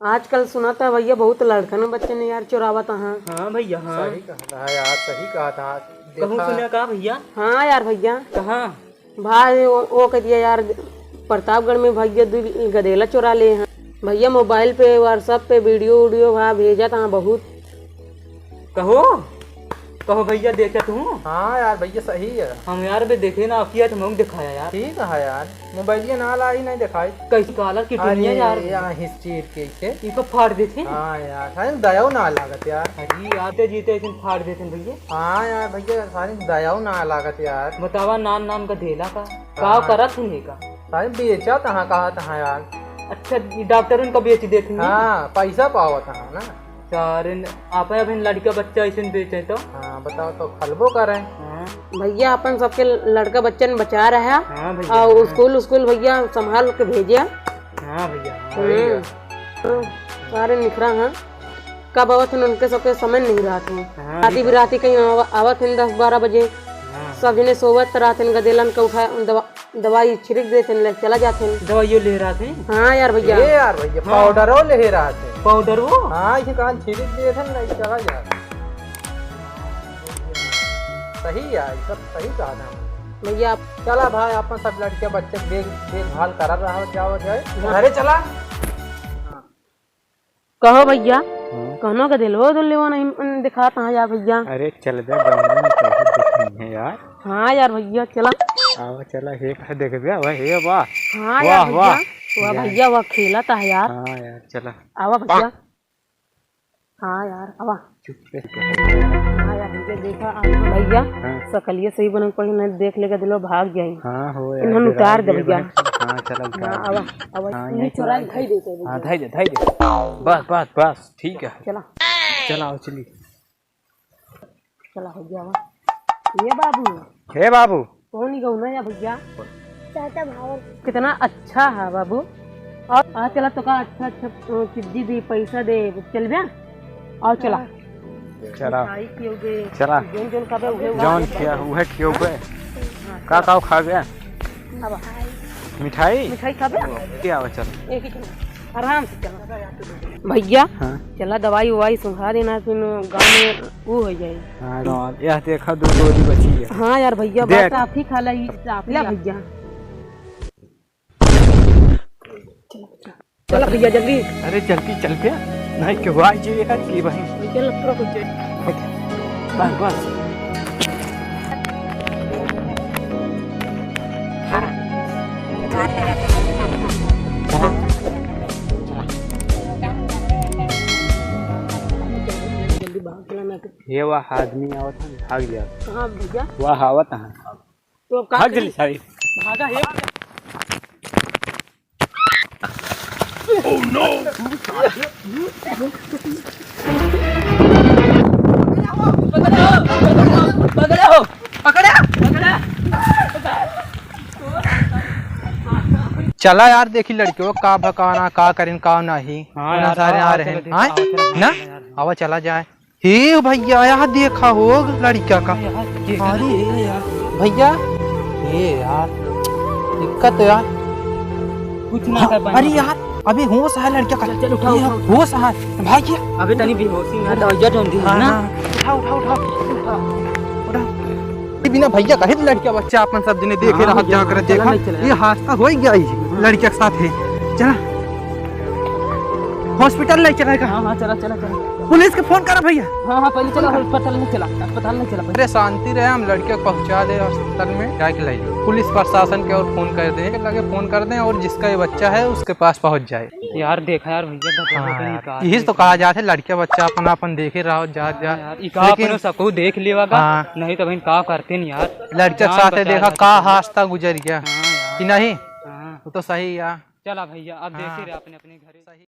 आजकल सुना था भैया बहुत लड़कन बच्चे ने यार चुरावत। हाँ भैया हाँ सही कहा था यार, सही कहा था। कहूँ सुना कहा भैया। हाँ यार भैया कहाँ भाई वो कह दिया यार प्रतापगढ़ में भैया दो गधेला चुरा ले हैं भैया। मोबाइल पे व्हाट्सएप पे वीडियो भा भेजा था बहुत। कहो कहो भैया देखे तू। हाँ यार भैया सही है। हम यार भी देखे ना किया तो मैं दिखाया यार। ठीक है यार, मोबाइल ना लाई नहीं दिखाई कैसी कॉलर की दुनिया यार। यहाँ हिस्ट्री के इनको फाड़ देते। हाँ यार सारे दयाव ना लागत यार। अरे आते जीते ऐसे फाड़ देते भैया। हाँ यार भैया सारे दयाव ना लागत यार। बतावा नाम का धेला का करा थी का सारे बेचा तहाँ कहा तहाँ यार। अच्छा डॉक्टर उनका बेच देते। हाँ पैसा पावा तहाँ ना सारे आप अभी लड़का बच्चा ऐसे बेचे तो। हाँ बताओ तो खलबो करे। हाँ भैया अपन सबके लड़का बच्चन बचा रहे हैं। हाँ भैया और स्कूल भैया संभाल के भेजे। हाँ भैया सारे निखरा हैं। कब आवत हैं उनके सबके समय नहीं रहा थे। हाँ, राती बिराती कहीं आवत हैं 10-12 बजे। सब जने सोवत रहते गदेलन के उठा दवाई छिड़क देते चला जाते। दवाइयों ले रहा थे। हाँ यार भैया ये यार भैया पाउडर ले रहा थे। पाउडर वो हाँ इसे कहा छिड़क दिए थे नहीं चला जा। सही यार सब सही कहा था भैया। चला भाई अपन सब लड़के बच्चे देखभाल कर रहा हो जाओ जाए घरे चला। कहो भैया कहनो का दिलवा दुल्लेवा नहीं दिखाता है यार भैया। अरे चल दे दिखनी है यार। हाँ यार भैया चला आवा चला हे का देख बे वाह हे वाह। हाँ यार भैया वाह भैया वाह खेला था यार। हाँ यार चला आवा भैया। हाँ यार आवा चुप पे। हाँ यार भैया देखा भैया सकलिए सही बन पड़ी नहीं देख लेगा दिलो भाग जाए। हाँ हो यार इन्होंने उतार दे भैया। हाँ चला आवा आवा ये चुरा दिखाई देते हैं। हाँ धाई दे बस ठीक है। चला चला आओ चली चला भैया आवा। ये बाबू हे बाबू कौन ही गौना या भैया चाचा भाव कितना अच्छा है बाबू। और आज चला तो का अच्छा चिज्जी दी पैसा दे चल बे और चला चला खियोगे चला जोन जोन खाबे उहे जौन किया उहे खियो बे का खा गया आवा मिठाई खाबे क्या आवा चल एक ही चला आराम से चला भैया। हाँ चला दवाई ववाई सुखा देना फिर गाँव में वो हो जाए। हाँ यह देखा दो गोली बची है। हाँ यार भैया बात आप ही खा ली आप ला भैया। चला भैया जल्दी। अरे जल्दी चल पे नहीं क्यों आई जी है की भाई चल पूरा कुछ बस जल्दी भाग चला। ये वह आदमी आवत है भाग गया। हाँ भैया वह आवत है तो अब भाग जल्दी सारी। भागा है। चला यार देखी लड़कियों का भकाना का करें का नहीं। हाँ यार सारे आ रहे हैं ना आवा चला जाए। हे भैया यार देखा हो लड़किया का। अरे भैया ये यार दिक्कत यार कुछ ना कर अरे यार अभी होश है लड़किया का। चल उठाओ होश है भाई अबे तनी बेहोशी में दवाइयां ढूंढ दी है ना। उठा बिना भैया कहे लड़किया बच्चा अपन सब जने देखे रहा जाकर देखा ये हादसा हो गया लड़किया के साथ है। चला हॉस्पिटल ले चला। हाँ चला पुलिस के फोन करा भैया। हाँ पहले चला अस्पताल में चला अरे शांति रहे हम लड़के को पहुंचा दे अस्पताल में जाके लाई पुलिस प्रशासन के और फोन कर दें लगे फोन कर दें और जिसका ये बच्चा है उसके पास पहुंच जाए। यार देखा यार भैया यही तो कहा जाता है लड़के बच्चा अपन देखे रहो जा लेकिन सबको देख लिया नहीं तो भाई का करते नहीं यार। लड़के के साथ देखा का हादसा गुजर गया कि नहीं हाँ वो तो सही यार। चला भैया अब देखे रहे अपने घरे।